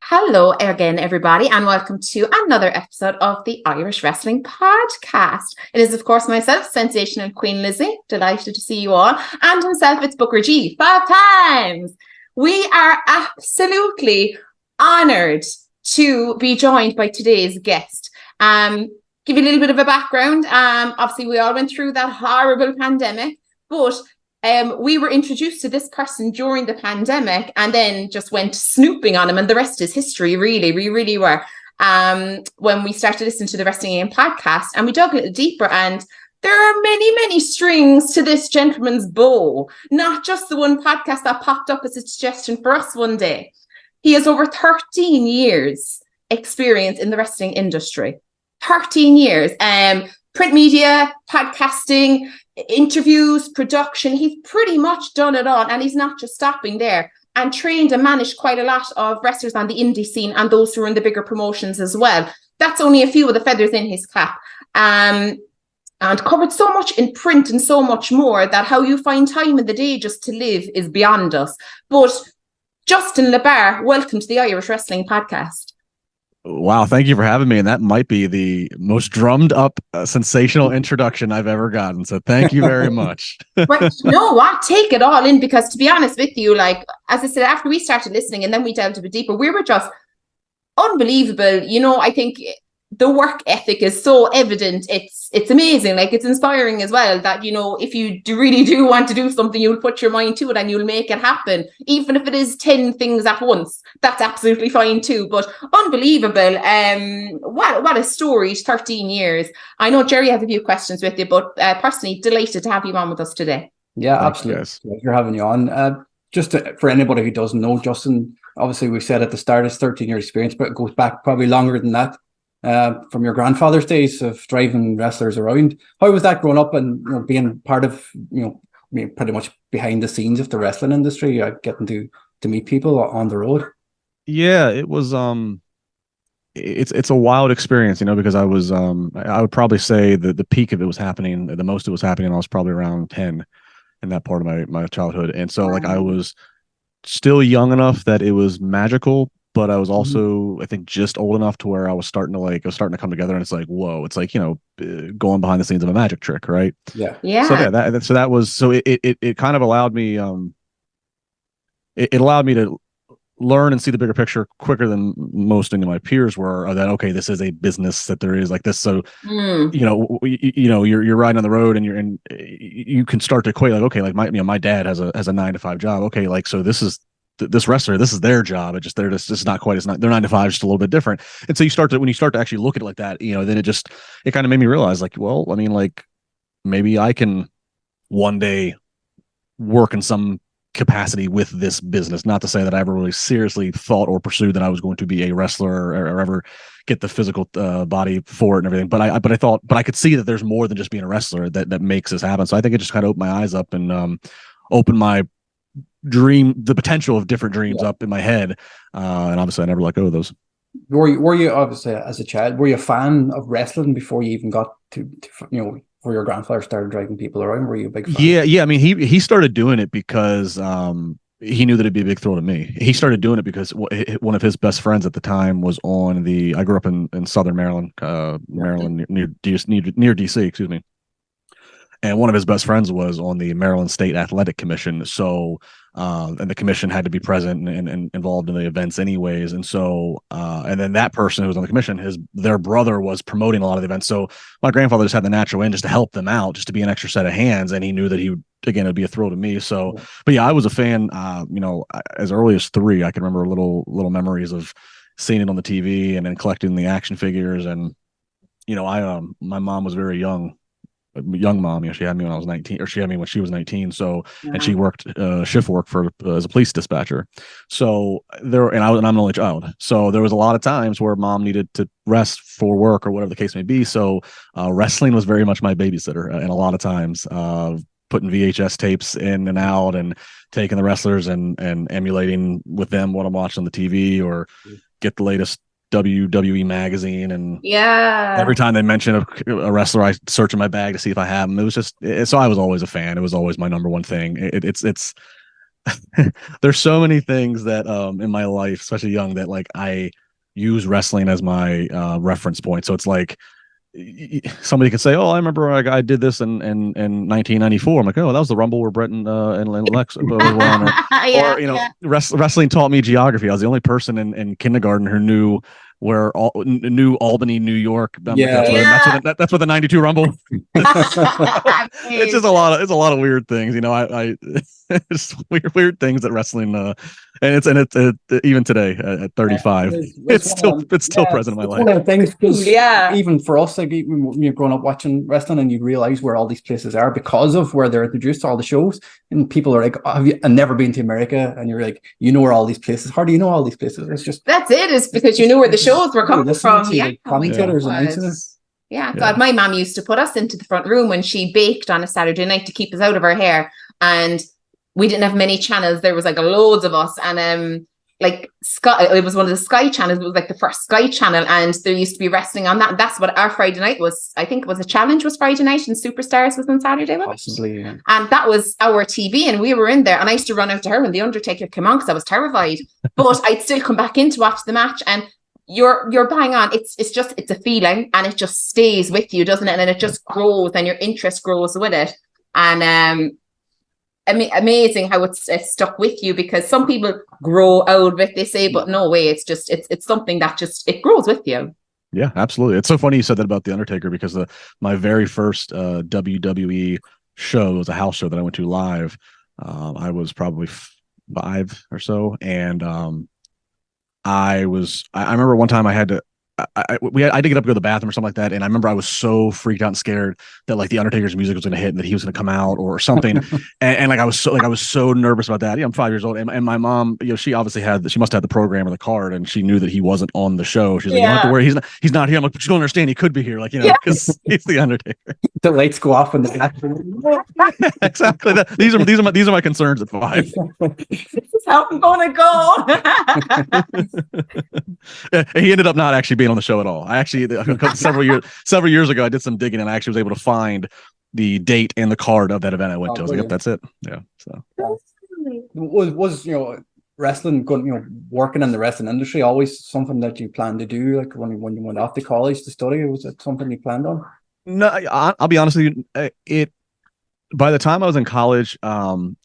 Hello again, everybody, and welcome to another episode of the Irish Wrestling Podcast. It is, of course, myself, Sensational Queen Lizzie, delighted to see you all, and himself, it's Booker G, 5 times. We are absolutely honoured to be joined by today's guest. Give you a little bit of a background. Obviously, we all went through that horrible pandemic, but we were introduced to this person during the pandemic and then just went snooping on him, and the rest is history, really. We really were. When we started listening to the WrestlingINC podcast, and we dug a little deeper, and there are many, many strings to this gentleman's bow, not just the one podcast that popped up as a suggestion for us one day. He has over 13 years experience in the wrestling industry. 13 years. Print media, podcasting, interviews, production. He's pretty much done it all, and he's not just stopping there, and trained and managed quite a lot of wrestlers on the indie scene and those who are in the bigger promotions as well. That's only a few of the feathers in his cap. And covered so much in print and so much more that how you find time in the day just to live is beyond us. But Justin LaBar, welcome to the Irish Wrestling Podcast. Wow, thank you for having me. And that might be the most drummed up, sensational introduction I've ever gotten. So thank you very much. Right. No, what? Take it all in, because to be honest with you, like, as I said, after we started listening and then we delved a bit deeper, we were just unbelievable. You know, I think the work ethic is so evident. It's amazing. Like, it's inspiring as well that, you know, if you really do want to do something, you'll put your mind to it and you'll make it happen. Even if it is 10 things at once, that's absolutely fine too. But unbelievable. What a story, 13 years. I know Jerry has a few questions with you, but personally delighted to have you on with us today. Yeah, absolutely. Pleasure having you on. For anybody who doesn't know, Justin, obviously we said at the start it's 13 year experience, but it goes back probably longer than that. From your grandfather's days of driving wrestlers around. How was that growing up and, you know, being part of, you know, pretty much behind the scenes of the wrestling industry, getting to meet people on the road? Yeah, it was it's a wild experience, you know, because I was I would probably say the peak of it was happening, the most it was happening, I was probably around 10 in that part of my childhood. And so like I was still young enough that it was magical, but I was also, I think, just old enough to where I was starting to come together, and it's like, whoa, it's like, you know, going behind the scenes of a magic trick, right? Yeah. So that was, so it kind of allowed me, it allowed me to learn and see the bigger picture quicker than most of my peers were, that, okay, this is a business, that there is like this. So, you know, you're riding on the road and you can start to equate, like, okay, like my dad has a 9-to-5 job. Okay. Like, so this wrestler, this is their job. It just, they're just not quite, their 9-to-5 is just a little bit different. And so when you start to actually look at it like that, you know, then it kind of made me realize, like, well, I mean, like, maybe I can one day work in some capacity with this business. Not to say that I ever really seriously thought or pursued that I was going to be a wrestler or ever get the physical body for it and everything. But I could see that there's more than just being a wrestler that makes this happen. So I think it just kind of opened my eyes up and opened my the potential of different dreams up in my head, and obviously I never let go of those. Were you obviously, as a child, were you a fan of wrestling before you even got to you know, before your grandfather started driving people around? Were you a big fan? Yeah. I mean, he started doing it because he knew that it'd be a big thrill to me. He started doing it because one of his best friends at the time was on I grew up in Southern Maryland, near DC, excuse me. And one of his best friends was on the Maryland State Athletic Commission. So, and the commission had to be present and involved in the events anyways. And so, and then that person who was on the commission, their brother was promoting a lot of the events. So my grandfather just had the natural in just to help them out, just to be an extra set of hands. And he knew that it'd be a thrill to me. So, but yeah, I was a fan, you know, as early as 3, I can remember little memories of seeing it on the TV and then collecting the action figures. And, you know, my mom was very young mom. You know, she had me when I was 19, or she had me when she was 19. So, and she worked shift work for as a police dispatcher. So I'm an only child. So there was a lot of times where mom needed to rest for work or whatever the case may be. So wrestling was very much my babysitter, and a lot of times putting VHS tapes in and out and taking the wrestlers and emulating with them what I'm watching on the TV, or get the latest WWE magazine, and every time they mention a wrestler, I search in my bag to see if I have them. It was just so I was always a fan. It was always my number one thing. It's there's so many things that in my life, especially young, that like I use wrestling as my reference point. So it's like somebody could say, "Oh, I remember I did this in 1994." I'm like, "Oh, that was the Rumble where Brett and Lex were on." Or you know, wrestling taught me geography. I was the only person in kindergarten who knew where New Albany, New York. That's what the '92 Rumble. It's just a lot of weird things, you know. I it's weird things that wrestling and it's even today at 35, it's still present in my life. One of the things, even for us, like even when you're growing up watching wrestling and you realize where all these places are because of where they're introduced to all the shows, and people are like, "Oh, have you never been to America?" And you're like, "You know where all these places? How do you know all these places?" It's just it's because you knew where the shows were coming from. Commentators and God, my mom used to put us into the front room when she baked on a Saturday night to keep us out of her hair, and we didn't have many channels. There was like loads of us, and like Sky, it was one of the Sky channels. It was like the first Sky channel, and there used to be wrestling on that. That's what our Friday night was. I think it was a challenge was Friday night, and Superstars was on Saturday. Possibly, yeah. And that was our TV, and we were in there. And I used to run out to her when the Undertaker came on because I was terrified. But I'd still come back in to watch the match, and you're bang on. It's a feeling, and it just stays with you, doesn't it? And it just grows, and your interest grows with it. And amazing how it's stuck with you, because some people grow out of it, they say, but no way, it's something that just it grows with you. Yeah, absolutely. It's so funny you said that about the Undertaker, because my very first WWE show was a house show that I went to live. I was probably 5 or so, and I remember one time I had to I had to get up and go to the bathroom or something like that, and I remember I was so freaked out and scared that like the Undertaker's music was going to hit and that he was going to come out or something, and I was so nervous about that. I'm 5 years old, and my mom, she obviously she must have the program or the card, and she knew that he wasn't on the show. She's like, "You don't have to worry, he's not here." I'm like, "But you don't understand, he could be here, because he's the Undertaker." The lights go off in the bathroom. Exactly. These are my concerns at 5. This is how I'm gonna go. He ended up not actually being on the show at all. I actually several years ago I did some digging, and I actually was able to find the date and the card of that event I went to. I was like, "Yep, that's it." Yeah. So was wrestling, working in the wrestling industry always something that you planned to do? Like when you went off to college to study, was it something you planned on? No, I'll be honest with you. By the time I was in college, trying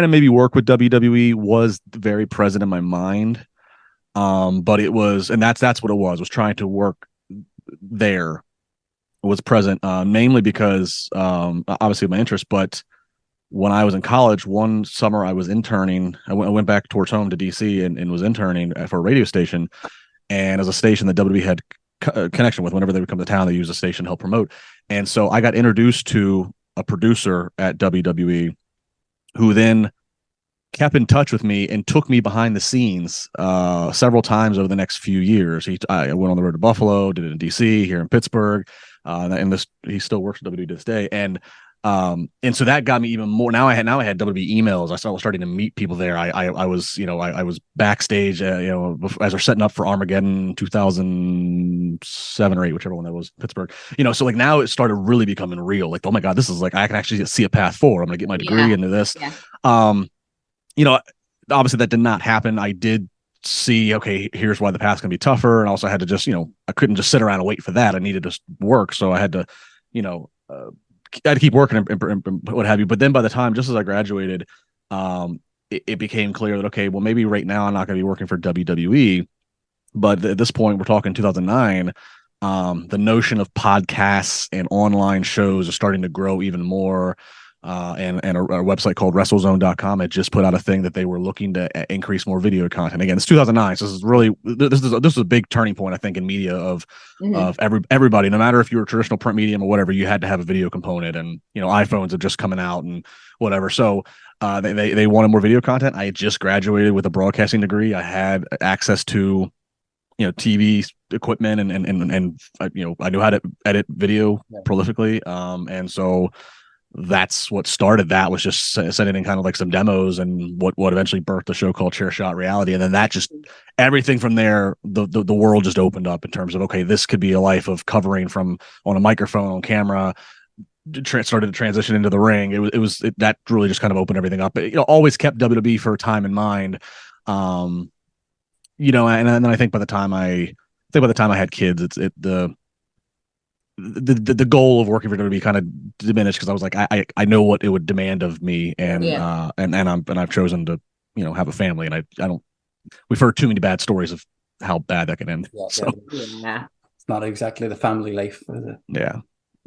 to maybe work with WWE was very present in my mind. But it was, and that's what it was trying to work there was present, mainly because, obviously my interest, but when I was in college, one summer I was interning, I went back towards home to DC and was interning for a radio station. And as a station that WWE had connection with, whenever they would come to town, they use a station to help promote. And so I got introduced to a producer at WWE who then kept in touch with me and took me behind the scenes several times over the next few years. I went on the road to Buffalo, did it in DC, here in Pittsburgh, and he still works at WWE to this day. And so that got me even more. Now I had WWE emails. I was starting to meet people there. I was backstage, as they're setting up for Armageddon 2007 or 8, whichever one that was, Pittsburgh. So like now it started really becoming real. Like, oh my God, this is like I can actually see a path forward. I'm gonna get my degree into this. Yeah. Obviously that did not happen. I did see, okay, here's why the path's gonna be tougher, and also I had to just, I couldn't just sit around and wait for that. I needed to work, so I had to, I had to keep working and what have you. But then by the time, just as I graduated, it became clear that, okay, well, maybe right now I'm not going to be working for WWE, but at this point, we're talking 2009. The notion of podcasts and online shows are starting to grow even more. And a website called Wrestlezone.com had just put out a thing that they were looking to increase more video content. Again, it's 2009, so this is a big turning point, I think, in media of everybody. No matter if you were traditional print medium or whatever, you had to have a video component, and iPhones are just coming out and whatever. So they wanted more video content. I had just graduated with a broadcasting degree. I had access to TV equipment and I knew how to edit video prolifically, and so that's what started. That was just sending in kind of like some demos, and what eventually birthed the show called Chairshot Reality. And then that just, everything from there, the world just opened up in terms of, okay, this could be a life of covering from on a microphone, on camera, started to transition into the ring, that really just kind of opened everything up. It, always kept WWE for a time in mind. And then I think by the time I had kids, the goal of working for WWE kind of diminished, because I was like, I know what it would demand of me, and I've chosen to have a family, and I don't. We've heard too many bad stories of how bad that can end. It's not exactly the family life, is it? Yeah.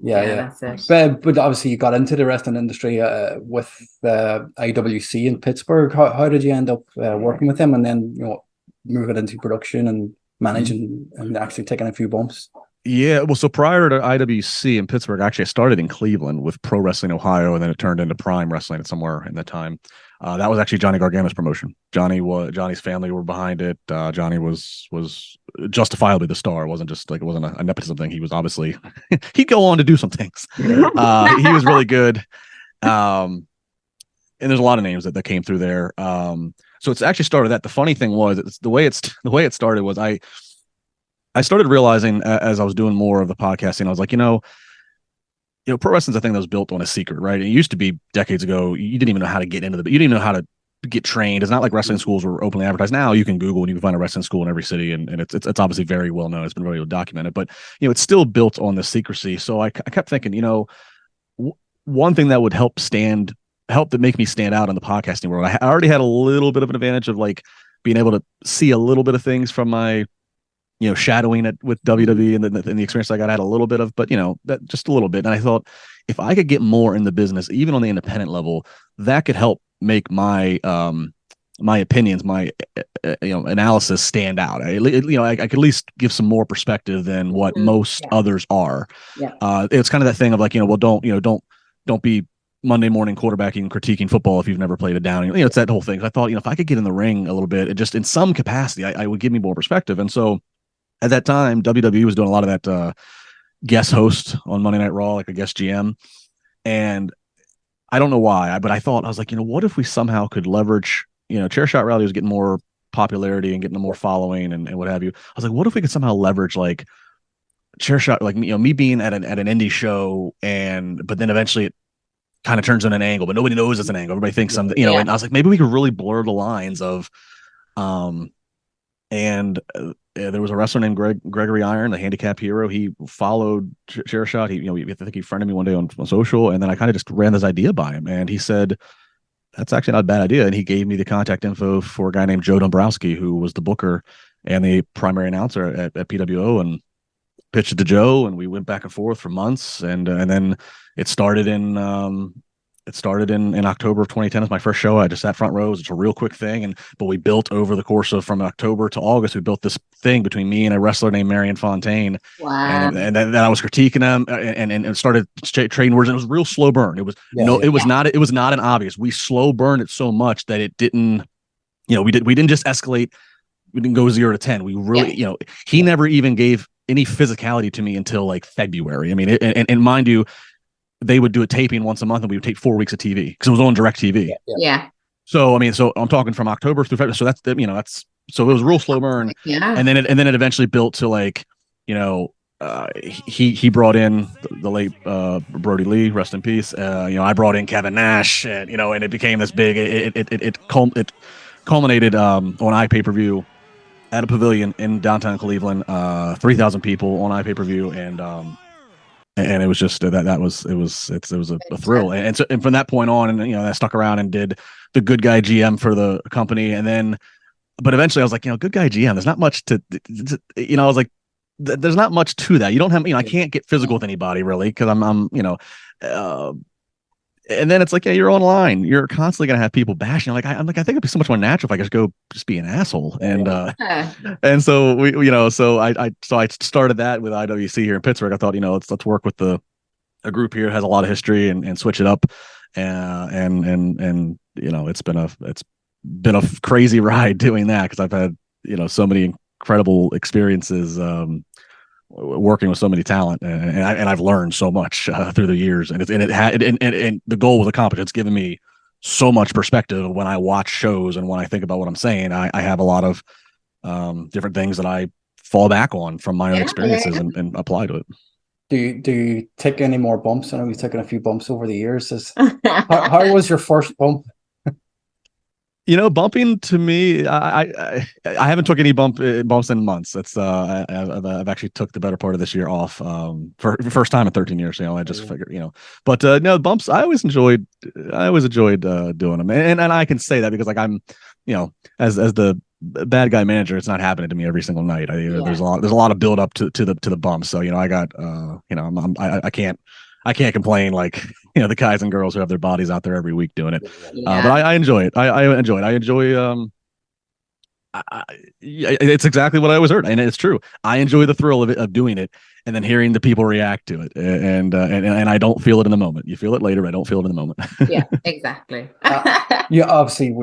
That's it. But obviously you got into the wrestling industry with the IWC in Pittsburgh. How did you end up working with them, and then moving into production and managing and actually taking a few bumps? Yeah, well, so prior to IWC in Pittsburgh, actually I started in Cleveland with Pro Wrestling Ohio, and then it turned into Prime Wrestling somewhere in that time. That was actually Johnny Gargano's promotion. Johnny's family were behind it. Johnny was justifiably the star. It wasn't a nepotism thing. He was obviously he'd go on to do some things. He was really good. And there's a lot of names that came through there. So it's actually started that. The funny thing was, the way it started was I started realizing as I was doing more of the podcasting, I was like, pro wrestling's a thing that was built on a secret, right? It used to be decades ago. You didn't even know how to get into you didn't even know how to get trained. It's not like wrestling schools were openly advertised. Now you can Google and you can find a wrestling school in every city, and it's obviously very well known. It's been very well documented, but it's still built on the secrecy. So I kept thinking, one thing that would help to make me stand out in the podcasting world. I already had a little bit of an advantage of like being able to see a little bit of things from my shadowing it with WWE and the experience I had a little bit of, but that just a little bit. And I thought, if I could get more in the business, even on the independent level, that could help make my my opinions, my analysis stand out. I could at least give some more perspective than what most others are. It's kind of that thing of like, don't be Monday morning quarterbacking and critiquing football if you've never played it down. It's that whole thing. So I thought, if I could get in the ring a little bit, it just in some capacity, I would give me more perspective. And so at that time, WWE was doing a lot of that guest host on Monday Night Raw, like a guest GM. And I don't know why, but I was like, what if we somehow could leverage, Chairshot Reality was getting more popularity and getting more following and what have you. I was like, what if we could somehow leverage like Chairshot, like, me being at an indie show, but then eventually it kind of turns on an angle, but nobody knows it's an angle. Everybody thinks something, and I was like, maybe we could really blur the lines of, there was a wrestler named Gregory Iron, the handicap hero. He followed Chairshot. I think he friended me one day on social, and then I kind of just ran this idea by him, and he said, "That's actually not a bad idea." And he gave me the contact info for a guy named Joe Dombrowski, who was the booker and the primary announcer at PWO, and pitched it to Joe, and we went back and forth for months, and then it started in October of 2010 as my first show. I just sat front rows. It's a real quick thing. But we built over the course of from October to August, we built this thing between me and a wrestler named Marion Fontaine. Wow. And then I was critiquing them and started trading words. And it was a real slow burn. It was not an obvious. We slow burned it so much that it didn't, we didn't just escalate. We didn't go 0 to 10. We really, he never even gave any physicality to me until like February. I mean, and mind you, they would do a taping once a month, and we would take 4 weeks of TV because it was on direct TV. Yeah. So, I'm talking from October through February. So so it was a real slow burn. Yeah. And then it eventually built to like, he brought in the late Brody Lee, rest in peace. I brought in Kevin Nash, and and it became this big. It culminated on iPay-per-view at a pavilion in downtown Cleveland, 3,000 people on iPay-per-view, and it was just it was a thrill, and from that point on, and I stuck around and did the good guy GM for the company, but eventually I was like, good guy GM, there's not much to, I was like, there's not much to that. You don't have, I can't get physical with anybody really, because I'm and then it's like, you're online, you're constantly gonna have people bashing. I think it'd be so much more natural if I just be an asshole. And so I started that with IWC here in Pittsburgh. I thought, let's work with a group here that has a lot of history and switch it up. And it's been a crazy ride doing that, because I've had so many incredible experiences working with so many talent, and I've learned so much through the years, and the goal was accomplished. It's given me so much perspective when I watch shows, and when I think about what I'm saying. I have a lot of different things that I fall back on from my own experiences and apply to it. Do you take any more bumps? I know you've taken a few bumps over the years. How was your first bump? Bumping to me, I haven't took any bumps in months. It's I've actually took the better part of this year off for the first time in 13 years. I just figured, but no bumps. I always enjoyed doing them, and I can say that because like I'm, as the bad guy manager, it's not happening to me every single night. There's a lot of build up to the bumps. So I got I can't complain like the guys and girls who have their bodies out there every week doing it. But I enjoy it. I enjoy it. I enjoy it's exactly what I always heard, and it's true. I enjoy the thrill of doing it and then hearing the people react to it, and I don't feel it in the moment. You feel it later, but I don't feel it in the moment. Yeah, exactly. Obviously,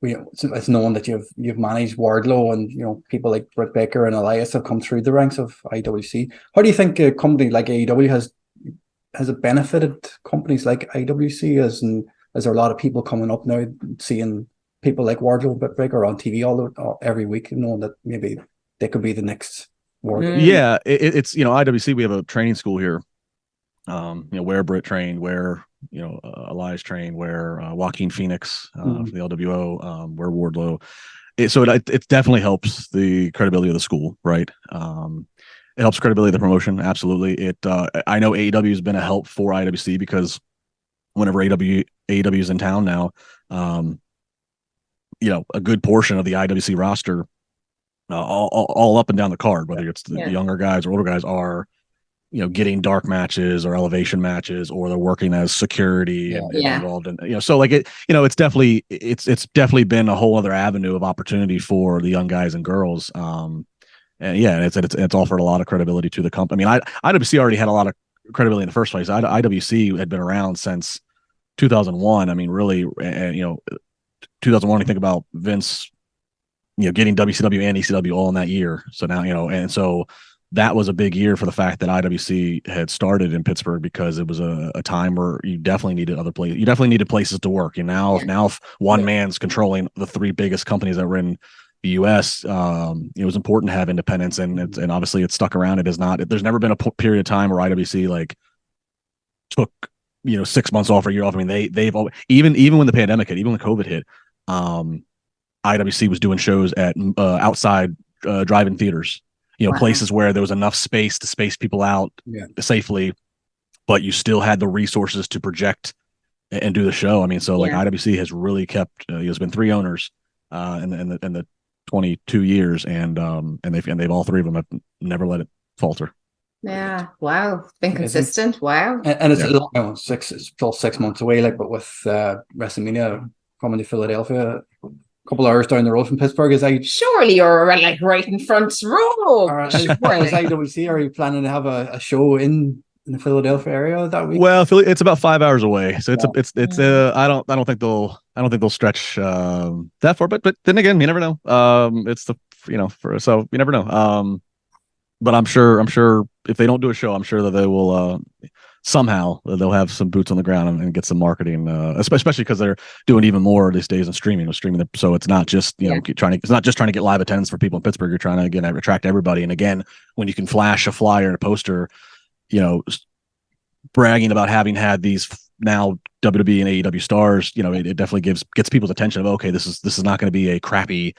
it's known that you've managed Wardlow, and people like Britt Baker and Elias have come through the ranks of IWC. How do you think a company like AEW has it benefited companies like IWC? Is there a lot of people coming up now seeing people like Wardlow, Britt Baker on TV every week, knowing that maybe they could be the next Wardlow? Yeah, it's IWC. We have a training school here. Where Britt trained, where Elias trained, where Joaquin Phoenix for the LWO, where Wardlow. It definitely helps the credibility of the school, right? It helps credibility of the promotion. Absolutely. I know AEW has been a help for IWC because whenever AEW is in town now, a good portion of the IWC roster, all up and down the card, whether it's the younger guys or older guys, are getting dark matches or elevation matches, or they're working as security and involved in so like it's definitely been a whole other avenue of opportunity for the young guys and girls. And it's offered a lot of credibility to the company. I mean, IWC already had a lot of credibility in the first place. IWC had been around since 2001. I mean, really, 2001. You think about Vince, getting WCW and ECW all in that year. So now, and so that was a big year for the fact that IWC had started in Pittsburgh, because it was a time where you definitely needed other places. You definitely needed places to work. And now if one man's controlling the three biggest companies that were in the U.S., it was important to have independence, and obviously it's stuck around. It is not. There's never been a period of time where IWC like took 6 months off or a year off. I mean, they've even when the pandemic hit, even when COVID hit, IWC was doing shows at outside drive-in theaters, places where there was enough space to space people out safely, but you still had the resources to project and do the show. I mean, so like IWC has really kept. There's been 3 owners in the 22 years, and they've all 3 of them have never let it falter. Yeah, wow, it's been consistent. Wow, and it's it's still 6 months away. Like, but with Wrestlemania coming to Philadelphia, a couple of hours down the road from Pittsburgh, surely you're like right in front row. As IWC, are you planning to have a show in the Philadelphia area that week? Well, it's about 5 hours away, so it's I don't think they'll stretch that far, but then again, you never know. It's so you never know. But I'm sure if they don't do a show, I'm sure that they will somehow they'll have some boots on the ground and get some marketing, especially because they're doing even more these days in streaming. So it's not just trying to get live attendance for people in Pittsburgh. You're trying to again attract everybody. And again, when you can flash a flyer and a poster, bragging about having had these now WWE and AEW stars, it definitely gets people's attention of, okay, this is not going to be a crappy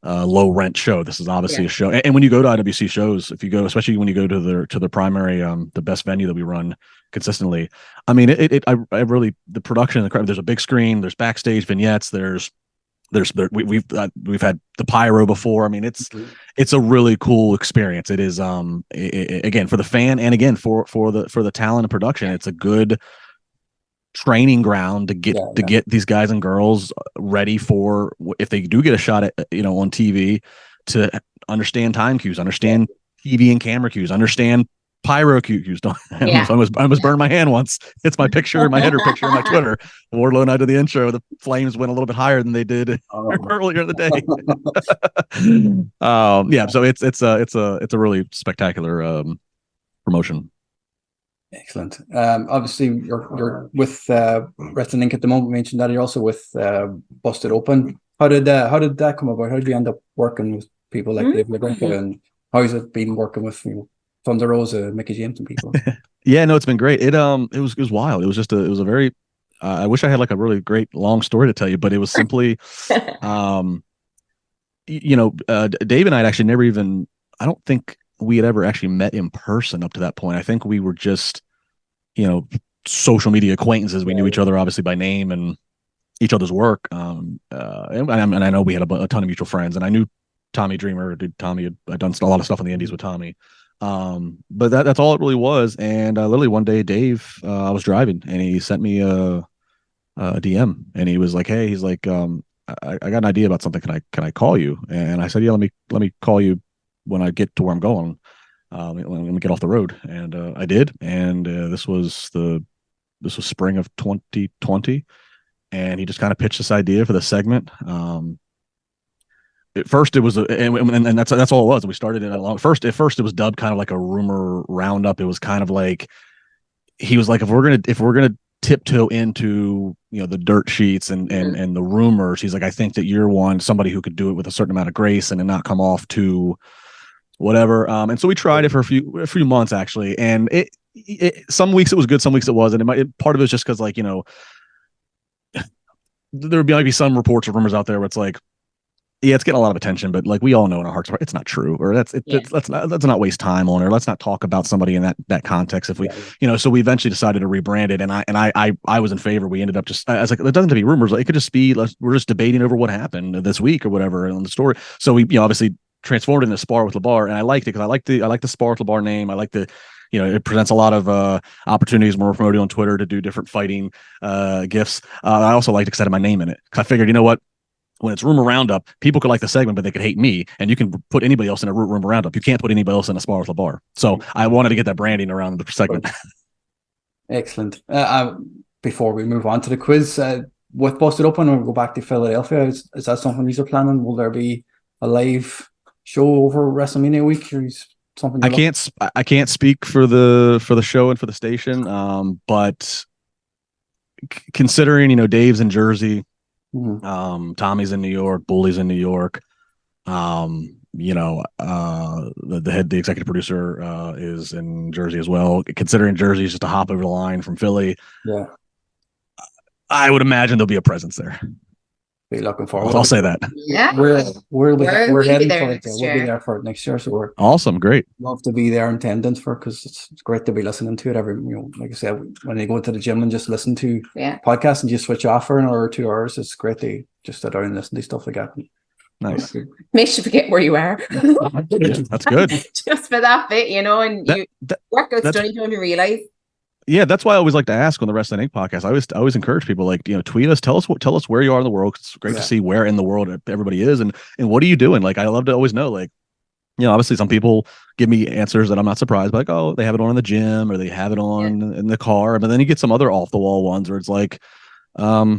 low rent show. This is obviously a show. And when you go to IWC shows, especially when you go to their primary, the best venue that we run consistently, I mean, I really, the production, there's a big screen, there's backstage vignettes, we've had the pyro before. I mean, it's a really cool experience. It is again for the fan, and again for the talent and production. It's a good training ground to get these guys and girls ready for, if they do get a shot at on TV, to understand time cues, understand TV and camera cues, understand pyro cues. I almost burned my hand once. It's my picture, my header picture on my Twitter. Wardlow and I did the intro. The flames went a little bit higher than they did earlier in the day. So it's a really spectacular promotion. Excellent. Obviously, you're with Wrestling Inc. at the moment. You mentioned that you're also with BustenOpen. How did that come about? How did you end up working with people like Dave Lecrea, and how has it been working with Thunder Rosa, Mickie James and people. Yeah, no, it's been great. It was wild. It was just a very I wish I had like a really great long story to tell you, but it was simply Dave and I had actually never even, I don't think we had ever actually met in person up to that point. I think we were just, social media acquaintances. We knew each other obviously by name and each other's work. And I know we had a ton of mutual friends, and I knew Tommy Dreamer. I'd done a lot of stuff on the indies with Tommy. But that's all it really was. And literally one day, Dave, I was driving and he sent me a DM, and he was like, "Hey," he's like, I got an idea about something. Can I call you? And I said, "Yeah, let me call you when I get to where I'm going. Let me get off the road." And I did. And this was spring of 2020, and he just kind of pitched this idea for the segment. At first it was and that's all it was. We started it at first it was dubbed kind of like a rumor roundup. It was kind of like, he was like, if we're gonna tiptoe into the dirt sheets and the rumors, he's like, I think that you're somebody who could do it with a certain amount of grace and not come off to whatever. And so we tried it for a few months actually, and it some weeks it was good, some weeks it wasn't. Part of it was just because there might be some reports or rumors out there where it's like, yeah, it's getting a lot of attention, but like we all know in our hearts it's not true, or let's not waste time on it, or let's not talk about somebody in that context. If we, so we eventually decided to rebrand it, and I was in favor. We ended up I was like, it doesn't have to be rumors. It could just be, we're just debating over what happened this week or whatever on the story. So we obviously transformed it into Spar with LaBar, and I liked it because I like the Spar with LaBar name. I like the, it presents a lot of opportunities when we're promoting on Twitter to do different fighting gifts. I also liked it because I had my name in it. Because I figured, what? When it's rumor roundup, people could like the segment, but they could hate me. And you can put anybody else in a rumor roundup. You can't put anybody else in a Spar with LaBar. So I wanted to get that branding around the segment. Excellent. Before we move on to the quiz, with Busted Open, we'll go back to Philadelphia. Is that something you're planning? Will there be a live show over WrestleMania week? Or is something I can't speak for the show and for the station. But considering Dave's in Jersey. Mm-hmm. Tommy's in New York, Bully's in New York. The executive producer is in Jersey as well. Considering Jersey is just a hop over the line from Philly, I would imagine there'll be a presence there. Be looking forward. I'll say that. Yeah, we're heading for it. We'll be there for it next year. So we're awesome, great. Love to be there in attendance because it's great to be listening to it every. Like I said, when you go into the gym and just listen to podcasts and just switch off for an hour or 2 hours, it's great to just sit down and listen to stuff like that. Nice. Makes you forget where you are. That's good. Just for that bit, workouts don't even realize. Yeah, that's why I always like to ask on the Wrestling Inc. podcast. I always encourage people, tweet us, tell us where you are in the world. It's great to see where in the world everybody is, and what are you doing. I love to always know. Obviously some people give me answers that I'm not surprised by, oh, they have it on in the gym or they have it on in the car. But then you get some other off the wall ones where it's like, I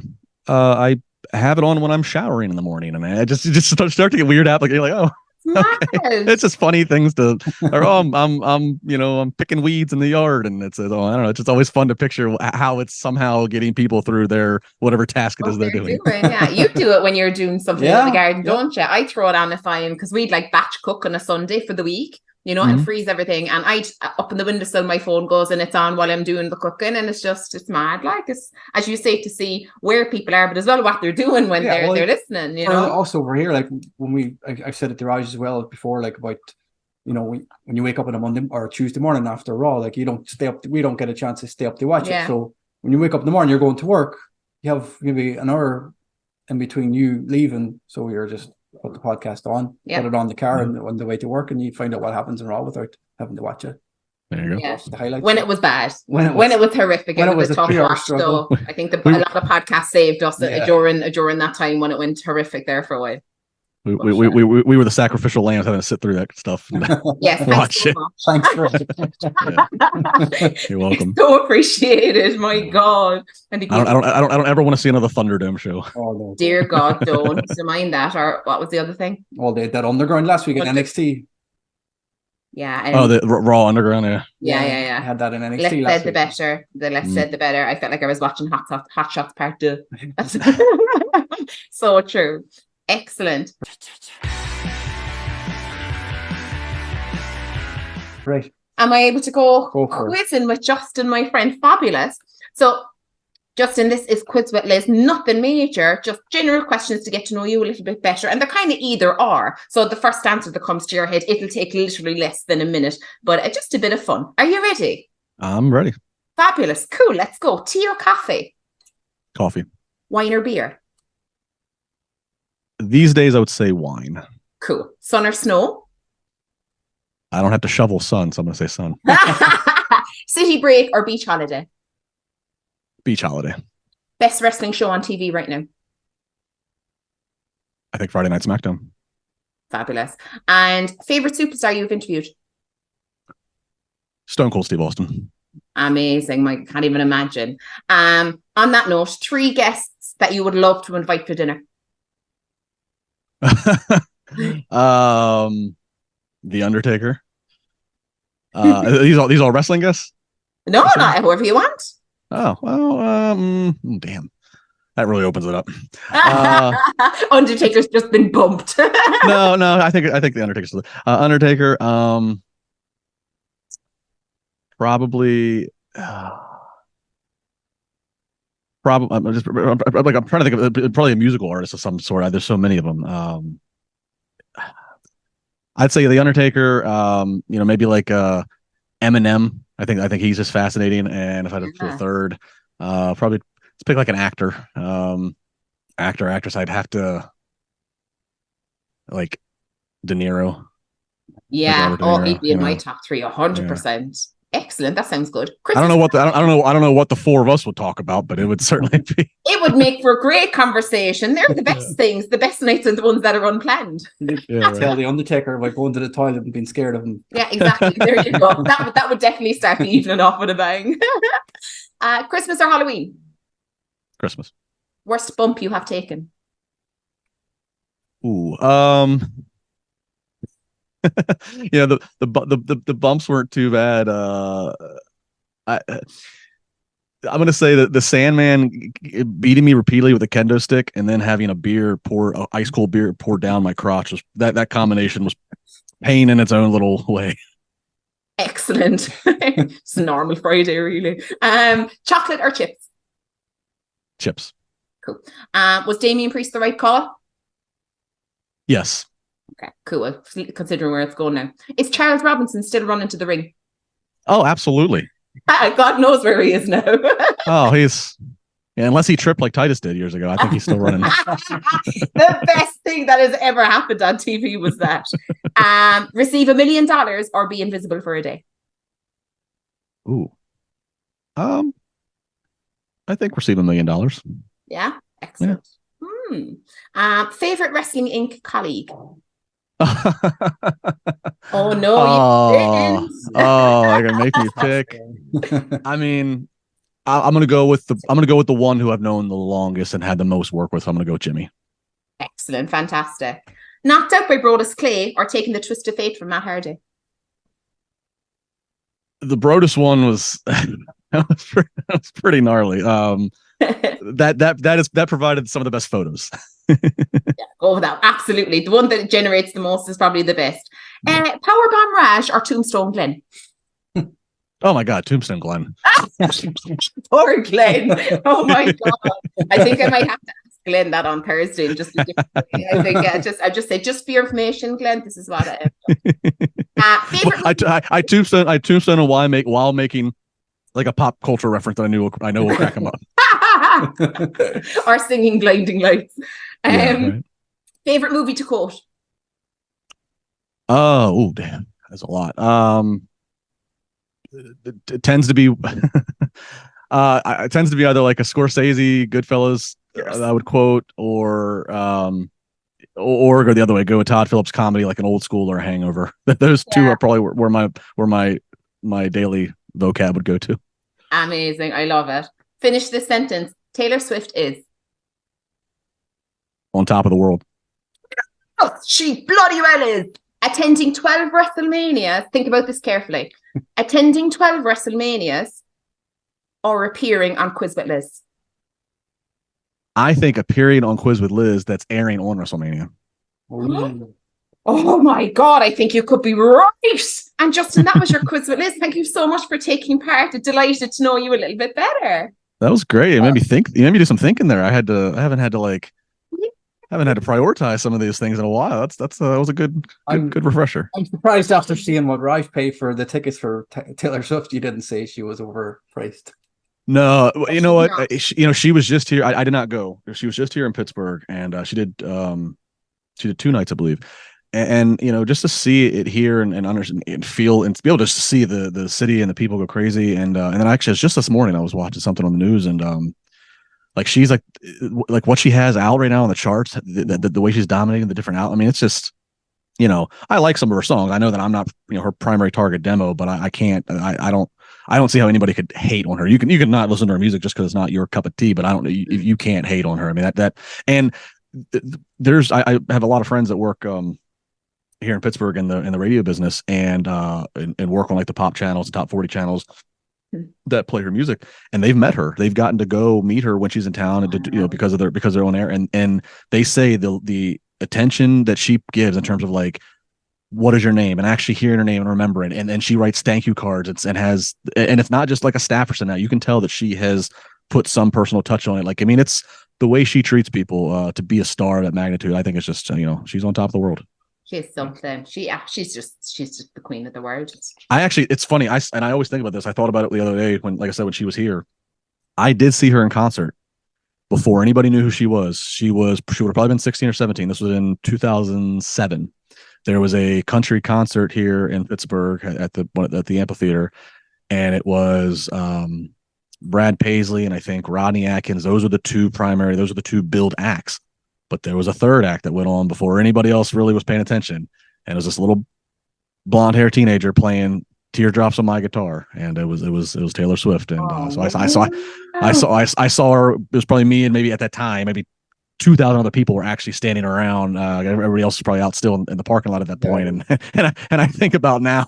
have it on when I'm showering in the morning, and I just start to get weird out. You're like, oh. Okay. It's just funny things I'm picking weeds in the yard, and it's I don't know, it's just always fun to picture how it's somehow getting people through their whatever task it is they're doing. Yeah, you do it when you're doing something in the garden, don't you? I throw it on if I'm, because we'd batch cook on a Sunday for the week, and freeze everything, and I up in the windowsill my phone goes and it's on while I'm doing the cooking, and it's mad. It's, as you say, to see where people are, but as well what they're doing when they're listening. Also, we're here when I've said it to Raj as well before, about when you wake up on a Monday or Tuesday morning after Raw, you don't stay up. We don't get a chance to stay up to watch it. So when you wake up in the morning, you're going to work. You have maybe an hour in between you leaving, so you're just put the podcast on, put it on the car and on the way to work, and you find out what happens in Raw without having to watch it. There you go. Yeah. The highlights. When it was bad, when it was horrific, it was a tough watch. So I think a lot of podcasts saved us during that time when it went horrific there for a while. We were the sacrificial lambs having to sit through that stuff. Yes, watch it. Thanks for it. You're welcome. So appreciated. My God. And I don't ever want to see another Thunderdome show. Oh, no. Dear God, don't mind that. Or what was the other thing? Well, they did that Underground last week in NXT. Yeah. The Raw Underground. Yeah. I had that in NXT. Less said the better. The less said the better. I felt like I was watching Hot Shots Part 2. So true. Excellent. Right. Am I able to go for it. quizzing with Justin, my friend? Fabulous. So, Justin, this is Quiz with Liz. Nothing major, just general questions to get to know you a little bit better. And they're kind of either or. So the first answer that comes to your head, it'll take literally less than a minute, but just a bit of fun. Are you ready? I'm ready. Fabulous. Cool. Let's go. Tea or coffee? Coffee. Wine or beer? These days, I would say wine. Cool. Sun or snow? I don't have to shovel sun, so I'm going to say sun. City break or beach holiday? Beach holiday. Best wrestling show on TV right now? I think Friday Night SmackDown. Fabulous. And favorite superstar you've interviewed? Stone Cold Steve Austin. Amazing. I can't even imagine. On that note, 3 guests that you would love to invite for dinner. The Undertaker. These all wrestling guests? No, not whoever you want. Oh, well, damn. That really opens it up. Undertaker's just been bumped. No, I think the Undertaker's Undertaker. Probably. I'm trying to think of probably a musical artist of some sort. There's so many of them. I'd say the Undertaker. Maybe like Eminem. I think he's just fascinating. And if I had to do a third, probably let's pick like an actor. Actress. I'd have to like De Niro. Yeah. Like De Niro, he'd be in my top 3, 100%. Yeah. Excellent. That sounds good. I don't know what the 4 of us would talk about, but it would certainly be. It would make for a great conversation. They're the best things. The best nights are the ones that are unplanned. Tell the Undertaker about going to the toilet and being scared of him. Yeah, exactly. There you go. That would definitely start the evening off with a bang. Christmas or Halloween? Christmas. Worst bump you have taken? Ooh, yeah, the bumps weren't too bad. I'm gonna say that the Sandman beating me repeatedly with a kendo stick and then having ice cold beer poured down my crotch was that combination was pain in its own little way. Excellent. It's a normal Friday, really. Chocolate or chips? Chips. Cool. Was Damian Priest the right call? Yes. Okay, cool. Considering where it's going now. Is Charles Robinson still running to the ring? Oh, absolutely. God knows where he is now. Oh, unless he tripped like Titus did years ago, I think he's still running. The best thing that has ever happened on TV was that. Receive $1 million or be invisible for a day. Ooh. I think receive $1 million. Yeah, excellent. Yeah. Favorite Wrestling Inc. colleague? Oh no! You're gonna make me pick. I mean, I'm gonna go with the one who I've known the longest and had the most work with. So I'm gonna go with Jimmy. Excellent, fantastic. Knocked out by Brodus Clay or taking the twist of fate from Matt Hardy? The Brodus one was that was pretty gnarly. That provided some of the best photos. Yeah, go with that. Absolutely. The one that generates the most is probably the best. Powerbomb Raj or Tombstone Glenn? Oh my God, Tombstone Glenn. Poor Glenn. Oh my God. I think I might have to ask Glenn that on Thursday. And just I think I just say, just for your information, Glenn, this is what I am. Favorite I Tombstone while making like a pop culture reference that I know will crack him up. Or singing Blinding Lights. Right. Favorite movie to quote? Oh, damn, that's a lot. It tends to be it tends to be either like a Scorsese, Goodfellas, yes. I would quote, or go the other way, go with Todd Phillips comedy, like an Old School or a Hangover. Those two are probably where my daily vocab would go to. Amazing. I love it. Finish this sentence. Taylor Swift is on top of the world. Oh, she bloody well is. Attending 12 WrestleManias. Think about this carefully. Attending 12 WrestleManias or appearing on Quiz with Liz? I think appearing on Quiz with Liz that's airing on WrestleMania. Oh my God, I think you could be right. And Justin, that was your quiz with Liz. Thank you so much for taking part. Delighted to know you a little bit better. That was great. It made me think. You made me do some thinking there. I haven't had to prioritize some of these things in a while. That was a good refresher. I'm surprised after seeing what Raj paid for the tickets for Taylor Swift, you didn't say she was overpriced. No, you know what? She was just here. I did not go. She was just here in Pittsburgh, and she did 2 nights, I believe. And just to see it here and understand and feel and to be able to see the city and the people go crazy. And then actually, it's just this morning I was watching something on the news, and like she's like what she has out right now on the charts, the way she's dominating the different out. I mean, it's just, I like some of her songs. I know that I'm not her primary target demo, but I can't. I don't see how anybody could hate on her. You can not listen to her music just because it's not your cup of tea, but I don't. You can't hate on her. I mean that and there's I have a lot of friends that work here in Pittsburgh in the radio business and work on like the pop channels, the top 40 channels that play her music, and they've met her. They've gotten to go meet her when she's in town, and because they're on air, and they say the attention that she gives in terms of like, what is your name, and actually hearing her name and remembering, and then she writes thank you cards and it's not just like a staff person now. You can tell that she has put some personal touch on it. Like, I mean, it's the way she treats people to be a star of that magnitude. I think it's just she's on top of the world. She's something. She's just the queen of the world. It's funny. I always think about this. I thought about it the other day when, like I said, when she was here, I did see her in concert before anybody knew who she was. She would have probably been 16 or 17. This was in 2007. There was a country concert here in Pittsburgh at the amphitheater, and it was Brad Paisley and I think Rodney Atkins. Those are the two billed acts. But there was a third act that went on before anybody else really was paying attention, and it was this little blonde hair teenager playing "Teardrops on My Guitar," and it was Taylor Swift, and so I saw her. It was probably me and maybe at that time maybe 2,000 other people were actually standing around. Everybody else was probably out still in the parking lot at that point, and I think about now.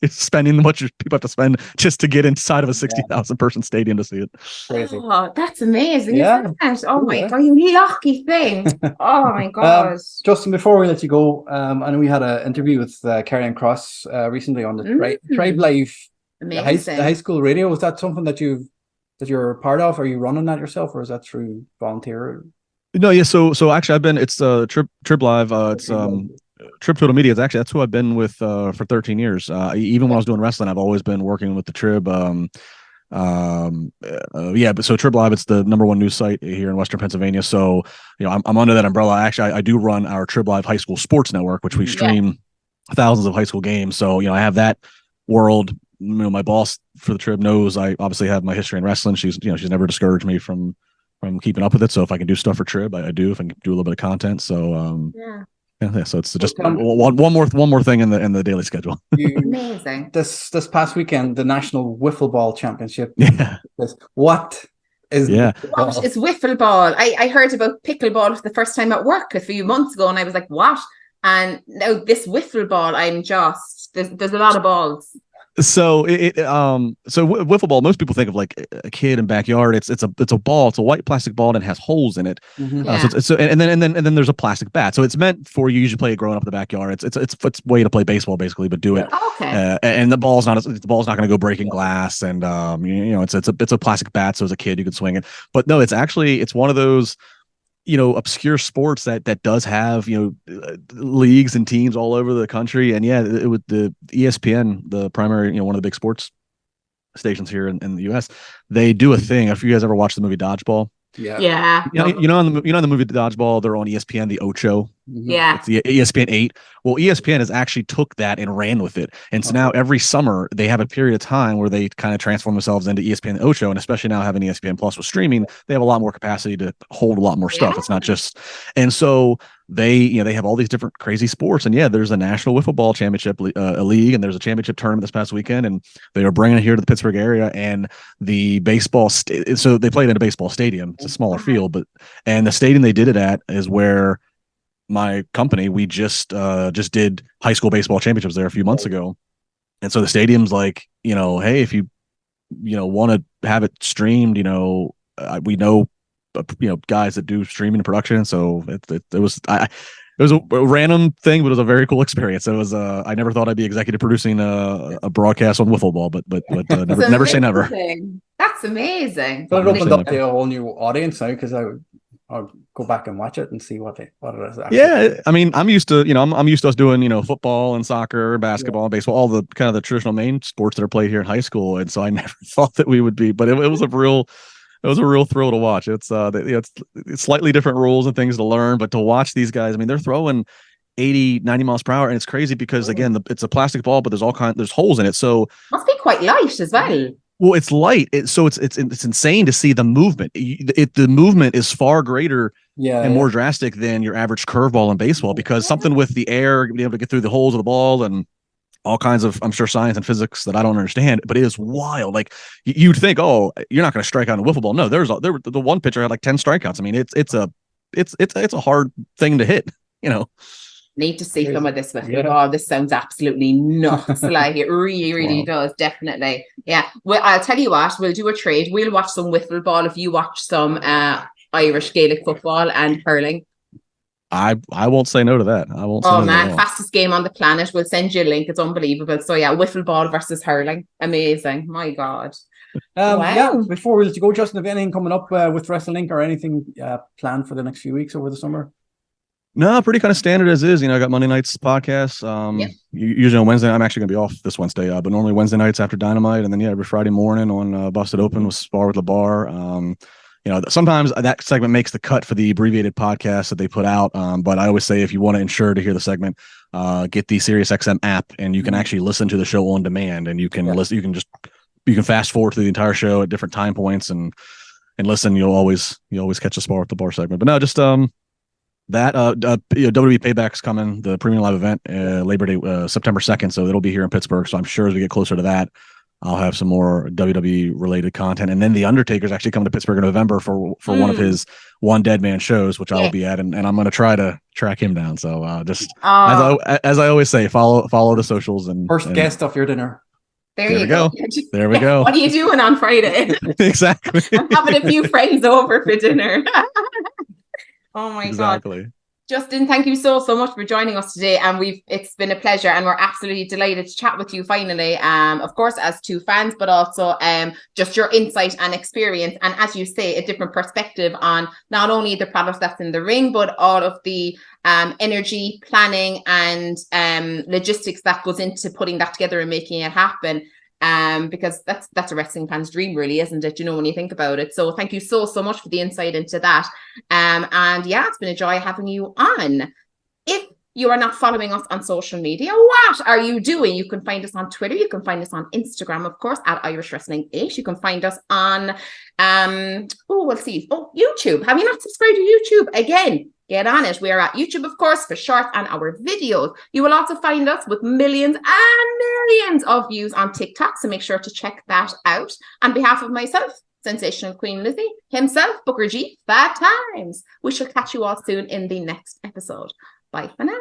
It's spending how much people have to spend just to get inside of a 60,000 person stadium to see it. Crazy. Oh, that's amazing, isn't it? Oh my god, you lucky thing. Oh my god. Justin, before we let you go, I know we had an interview with Karrion Cross recently on the Triblive high school radio. Is that something that you're a part of? Are you running that yourself, or is that through volunteer? No, yeah. So actually, it's Triblive. It's Trib Total Media. That's who I've been with for 13 years. Even when I was doing wrestling, I've always been working with the Trib. But so Triblive, it's the #1 news site here in Western Pennsylvania. So I'm under that umbrella. Actually, I do run our Triblive High School Sports Network, which we stream thousands of high school games. So I have that world. My boss for the Trib knows I obviously have my history in wrestling. She's never discouraged me from keeping up with it. So if I can do stuff for Trib, I do. If I can do a little bit of content, so yeah, so it's just one more thing in the daily schedule. Amazing. This past weekend, the National Wiffle Ball Championship. Yeah. What is Wiffle Ball? I heard about pickleball for the first time at work a few months ago, and I was like, what? And now this Wiffle Ball, there's a lot of balls. So wiffle ball, most people think of like a kid in backyard. It's a ball. It's a white plastic ball and it has holes in it. Mm-hmm. And then there's a plastic bat. So it's meant for you usually play it growing up in the backyard. It's a way to play baseball basically, but do it. Okay. And the ball's not going to go breaking glass. And it's a plastic bat. So as a kid you could swing it. But no, it's one of those obscure sports that does have leagues and teams all over the country. And it with the ESPN, the primary one of the big sports stations here in the US, they do a thing. If you guys ever watched the movie Dodgeball, In the movie Dodgeball, they're on ESPN, the Ocho. Yeah, it's the ESPN 8. Well, ESPN has actually took that and ran with it, and so now every summer they have a period of time where they kind of transform themselves into ESPN Ocho, and especially now having ESPN Plus with streaming, they have a lot more capacity to hold a lot more stuff. It's not just, and so they have all these different crazy sports, and there's a National Wiffle Ball Championship league, and there's a championship tournament this past weekend, and they are bringing it here to the Pittsburgh area, and the baseball. So they played in a baseball stadium. It's a smaller field, and the stadium they did it at is where my company, we just did high school baseball championships there a few months ago. And so the stadium's like, hey, if you want to have it streamed, we know guys that do streaming and production. So it was, was a random thing, but it was a very cool experience. It was I never thought I'd be executive producing a broadcast on Wiffle Ball, but never say never. That's amazing. But it opened up to a whole new audience now, because I'll go back and watch it and see what it is. Actually. Yeah, I mean, I'm used to I'm used to us doing football and soccer, basketball, and baseball, all the kind of the traditional main sports that are played here in high school, and so I never thought that we would be, but it was a real thrill to watch. It's it's slightly different rules and things to learn, but to watch these guys, I mean, they're throwing 80, 90 miles per hour, and it's crazy because again, it's a plastic ball, but there's holes in it, so must be quite light as well. Well, it's light, so it's insane to see the movement. The movement is far greater and more drastic than your average curveball in baseball, because something with the air, being able to get through the holes of the ball and all kinds of, I'm sure, science and physics that I don't understand, but it is wild. Like you'd think, oh, you're not going to strike out a wiffle ball. No, the one pitcher had like 10 strikeouts. I mean, it's a hard thing to hit, Need to see some of this with you. Oh, this sounds absolutely nuts. Like it really does. Definitely. Yeah. Well, I'll tell you what, we'll do a trade. We'll watch some wiffle ball if you watch some Irish Gaelic football and hurling. I won't say no to that. I won't say no. Oh man, fastest game on the planet. We'll send you a link. It's unbelievable. So yeah, wiffle ball versus hurling. Amazing. My God. Wow. Yeah, before we let you go, Justin, have you anything coming up with Wrestling Inc or anything planned for the next few weeks over the summer? No, pretty kind of standard as is. I got Monday nights podcast. Usually on Wednesday. I'm actually going to be off this Wednesday, but normally Wednesday nights after Dynamite, and then every Friday morning on Busted Open with Spar with LaBar. Sometimes that segment makes the cut for the abbreviated podcast that they put out. But I always say if you want to ensure to hear the segment, get the SiriusXM app, and you can actually listen to the show on demand, and you can listen. You can fast forward through the entire show at different time points and listen. You'll always catch the Spar with LaBar segment. But no, just that WWE Payback's coming, the premium live event, Labor Day, September 2nd. So it'll be here in Pittsburgh. So I'm sure as we get closer to that, I'll have some more WWE related content. And then the Undertaker's actually coming to Pittsburgh in November for one of his One Dead Man shows, which I'll be at, and I'm going to try to track him down. So as I always say, follow the socials and guest off your dinner. There you go. There we go. What are you doing on Friday? Exactly. I'm having a few friends over for dinner. Oh my God. Justin, thank you so much for joining us today, and it's been a pleasure, and we're absolutely delighted to chat with you finally, of course as two fans, but also just your insight and experience, and as you say, a different perspective on not only the product that's in the ring, but all of the energy, planning and logistics that goes into putting that together and making it happen. Because that's a wrestling fan's dream, really, isn't it? When you think about it. So thank you so much for the insight into that. And yeah, it's been a joy having you on. If you are not following us on social media, what are you doing? You can find us on Twitter. You can find us on Instagram, of course, at Irish Wrestling 8. You can find us on YouTube. Have you not subscribed to YouTube? Again, get on it. We are at YouTube, of course, for shorts and our videos. You will also find us with millions and millions of views on TikTok, so make sure to check that out. On behalf of myself, Sensational Queen Lizzie, himself, Booker G, 5 times. We shall catch you all soon in the next episode. Bye for now.